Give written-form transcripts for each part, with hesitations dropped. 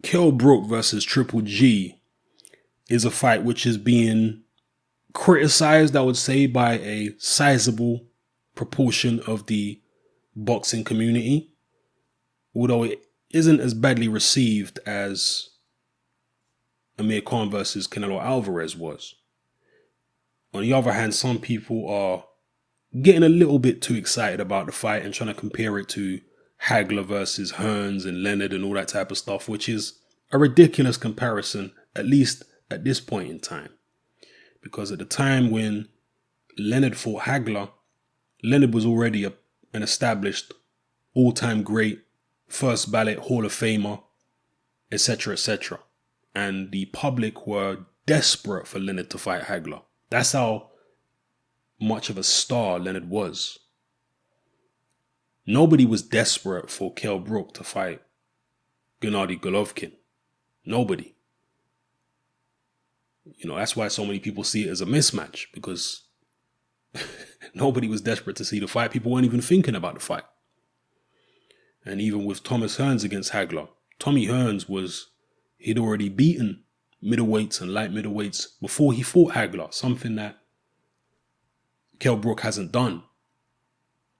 Kell Brook versus Triple G is a fight which is being criticized, I would say, by a sizable proportion of the boxing community, although it isn't as badly received as Amir Khan versus Canelo Alvarez was. On the other hand, some people are getting a little bit too excited about the fight and trying to compare it to Hagler versus Hearns and Leonard and all that type of stuff, which is a ridiculous comparison, at least at this point in time. Because at the time when Leonard fought Hagler, Leonard was already an established all-time great, first ballot Hall of Famer, etc., etc. And the public were desperate for Leonard to fight Hagler. That's how much of a star Leonard was. Nobody was desperate for Kell Brook to fight Gennady Golovkin. Nobody. That's why so many people see it as a mismatch, because nobody was desperate to see the fight. People weren't even thinking about the fight. And even with Thomas Hearns against Hagler, Tommy Hearns he'd already beaten middleweights and light middleweights before he fought Hagler, something that Kell Brook hasn't done.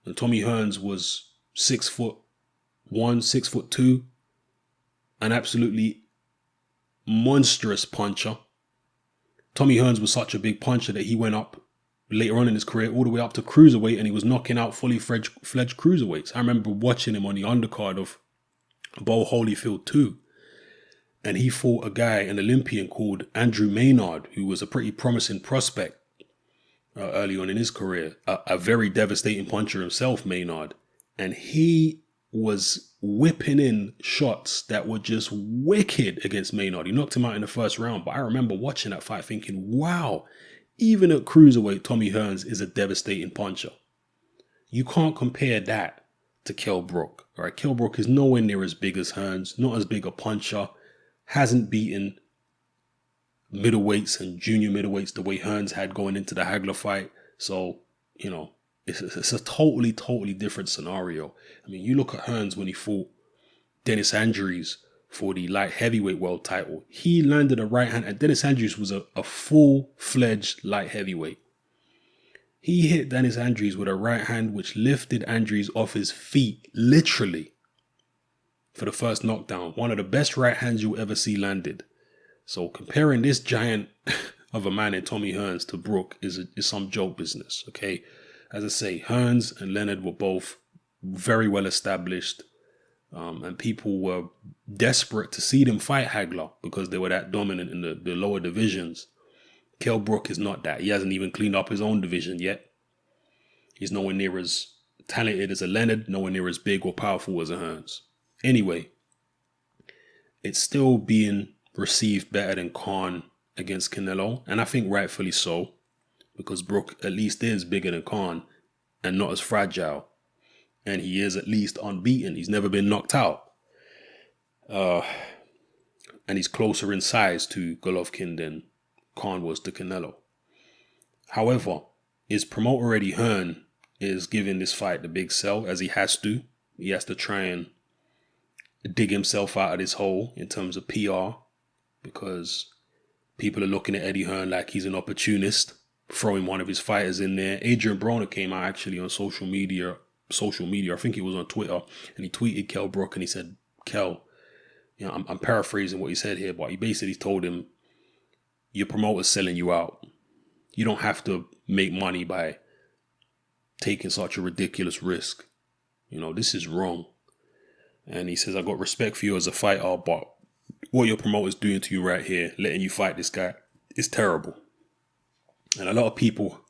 And Tommy Hearns was 6'1", 6'2", an absolutely monstrous puncher. Tommy Hearns was such a big puncher that he went up later on in his career all the way up to cruiserweight, and he was knocking out fully fledged cruiserweights. I remember watching him on the undercard of Bo Holyfield 2. And he fought a guy, an Olympian called Andrew Maynard, who was a pretty promising prospect early on in his career. A very devastating puncher himself, Maynard. And he was whipping in shots that were just wicked against Maynard. He knocked him out in the first round. But I remember watching that fight thinking, wow, even at cruiserweight, Tommy Hearns is a devastating puncher. You can't compare that to Kell Brook. All right, Kell Brook is nowhere near as big as Hearns, not as big a puncher, hasn't beaten middleweights and junior middleweights the way Hearns had going into the Hagler fight. So, it's a totally, totally different scenario. I mean, you look at Hearns when he fought Dennis Andrews for the light heavyweight world title. He landed a right hand, and Dennis Andrews was a full-fledged light heavyweight. He hit Dennis Andrews with a right hand which lifted Andrews off his feet, literally, for the first knockdown. One of the best right hands you'll ever see landed. So comparing this giant of a man in Tommy Hearns to Brook is some joke business, okay? As I say, Hearns and Leonard were both very well established, and people were desperate to see them fight Hagler because they were that dominant in the lower divisions. Kell Brook is not that. He hasn't even cleaned up his own division yet. He's nowhere near as talented as a Leonard, nowhere near as big or powerful as a Hearns. Anyway, it's still being received better than Khan against Canelo, and I think rightfully so, because Brook at least is bigger than Khan and not as fragile, and he is at least unbeaten. He's never been knocked out, and he's closer in size to Golovkin than Khan was to Canelo. However, his promoter Eddie Hearn is giving this fight the big sell, as he has to. He has to try and dig himself out of this hole in terms of PR, because people are looking at Eddie Hearn like he's an opportunist, throwing one of his fighters in there. Adrian Broner came out actually on social media, I think it was on Twitter, and he tweeted Kell Brook and he said, Kell, I'm paraphrasing what he said here, but he basically told him, your promoter's selling you out. You don't have to make money by taking such a ridiculous risk. This is wrong. And he says, I got respect for you as a fighter, but what your promoter's doing to you right here, letting you fight this guy, is terrible. And a lot of people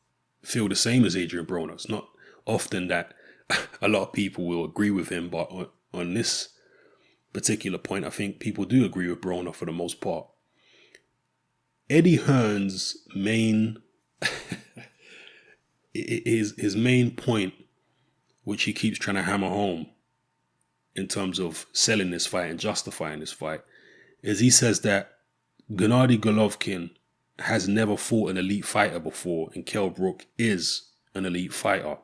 feel the same as Adrian Broner. It's not often that a lot of people will agree with him, but on this particular point, I think people do agree with Broner for the most part. Eddie Hearn's his main point, which he keeps trying to hammer home in terms of selling this fight and justifying this fight, is he says that Gennady Golovkin has never fought an elite fighter before, and Kell Brook is an elite fighter.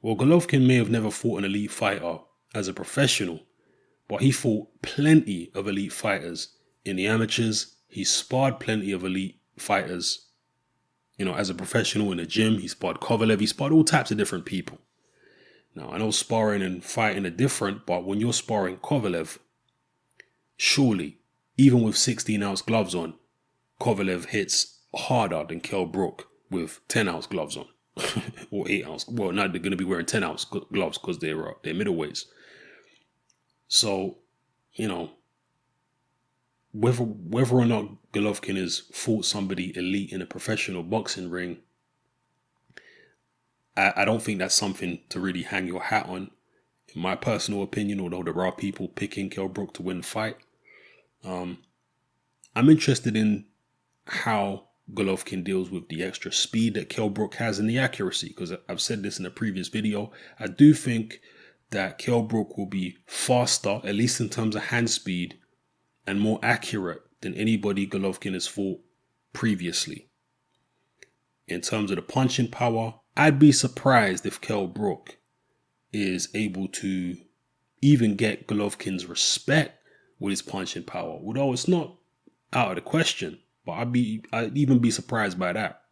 Well, Golovkin may have never fought an elite fighter as a professional, But he fought plenty of elite fighters in the amateurs. He sparred plenty of elite fighters, as a professional in the gym. He sparred Kovalev. He sparred all types of different people. Now, I know sparring and fighting are different, but when you're sparring Kovalev, surely, even with 16-ounce gloves on, Kovalev hits harder than Kell Brook with 10-ounce gloves on. Or 8-ounce. Well, now they're going to be wearing 10-ounce gloves because they're middleweights. So, whether or not Golovkin has fought somebody elite in a professional boxing ring, I don't think that's something to really hang your hat on. In my personal opinion, although there are people picking Kell Brook to win the fight, I'm interested in how Golovkin deals with the extra speed that Kell Brook has and the accuracy, because I've said this in a previous video. I do think that Kell Brook will be faster, at least in terms of hand speed, and more accurate than anybody Golovkin has fought previously. In terms of the punching power, I'd be surprised if Kell Brook is able to even get Golovkin's respect with his punching power. Although it's not out of the question, but I'd even be surprised by that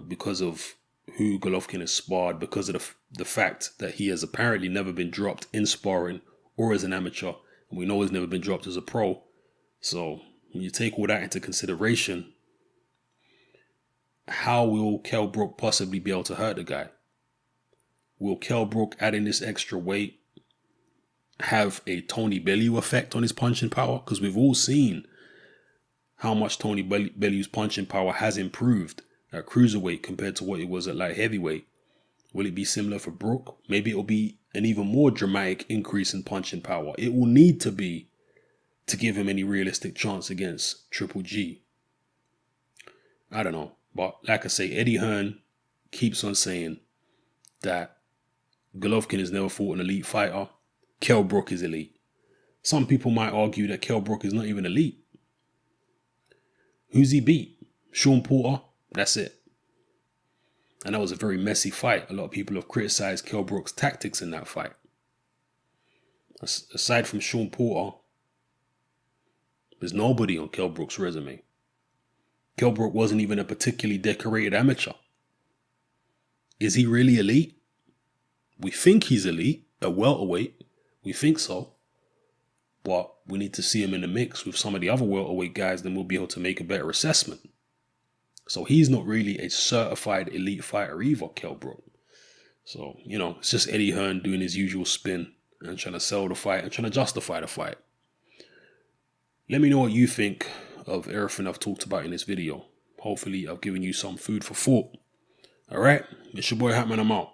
because of who Golovkin has sparred, because of the fact that he has apparently never been dropped in sparring or as an amateur. And we know he's never been dropped as a pro. So when you take all that into consideration, how will Kell Brook possibly be able to hurt the guy? Will Kell Brook, adding this extra weight, have a Tony Bellew effect on his punching power? Because we've all seen how much Tony Bellew's punching power has improved at cruiserweight compared to what it was at light heavyweight. Will it be similar for Brook? Maybe it'll be an even more dramatic increase in punching power. It will need to be to give him any realistic chance against Triple G. I don't know. But like I say, Eddie Hearn keeps on saying that Golovkin has never fought an elite fighter. Kell Brook is elite. Some people might argue that Kell Brook is not even elite. Who's he beat? Sean Porter? That's it. And that was a very messy fight. A lot of people have criticized Kell Brook's tactics in that fight. Aside from Sean Porter, there's nobody on Kell Brook's resume. Kell Brook wasn't even a particularly decorated amateur. Is he really elite? We think he's elite at welterweight. We think so. But we need to see him in the mix with some of the other welterweight guys, then we'll be able to make a better assessment. So he's not really a certified elite fighter either, Kell Brook. So, it's just Eddie Hearn doing his usual spin and trying to sell the fight and trying to justify the fight. Let me know what you think of everything I've talked about in this video. Hopefully I've given you some food for thought. Alright, it's your boy Hatman, I'm out.